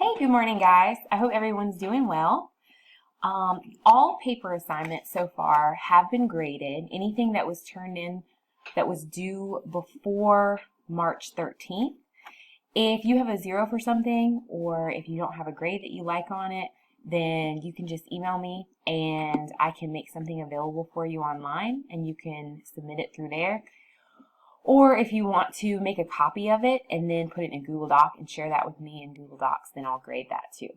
Hey, good morning, guys. I hope everyone's doing well. All paper assignments so far have been graded. Anything that was turned in that was due before March 13th. If you have a 0 for something, or if you don't have a grade that you like on it, then you can just email me and I can make something available for you online and you can submit it through there. Or if you want to make a copy of it and then put it in a Google Doc and share that with me in Google Docs, then I'll grade that too.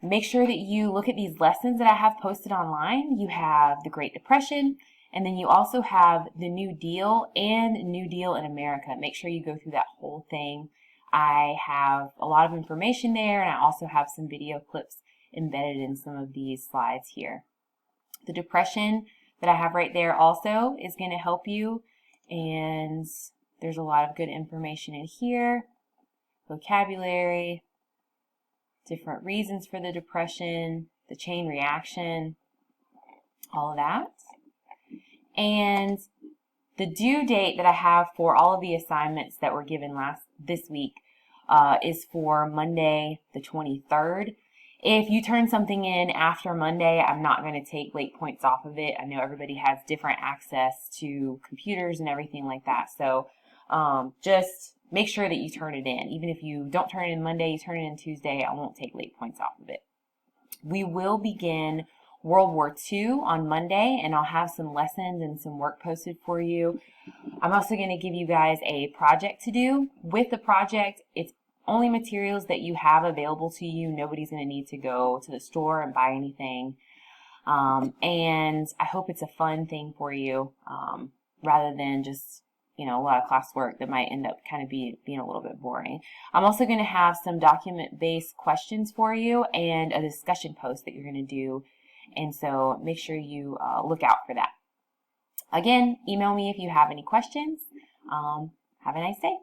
Make sure that you look at these lessons that I have posted online. You have the Great Depression, and then you also have the New Deal and New Deal in America. Make sure you go through that whole thing. I have a lot of information there, and I also have some video clips embedded in some of these slides here. The Depression that I have right there also is going to help you, and there's a lot of good information in here. Vocabulary, different reasons for the Depression, the chain reaction, all of that. And the due date that I have for all of the assignments that were given this week is for Monday the 23rd. If you turn something in after Monday, I'm not going to take late points off of it. I know everybody has different access to computers and everything like that. So just make sure that you turn it in. Even if you don't turn it in Monday, you turn it in Tuesday, I won't take late points off of it. We will begin World War II on Monday, and I'll have some lessons and some work posted for you. I'm also going to give you guys a project to do. With the project, it's only materials that you have available to you. Nobody's going to need to go to the store and buy anything. And I hope it's a fun thing for you rather than just a lot of classwork that might end up kind of being a little bit boring. I'm also going to have some document-based questions for you and a discussion post that you're going to do. And so make sure you look out for that. Again, email me if you have any questions. Have a nice day.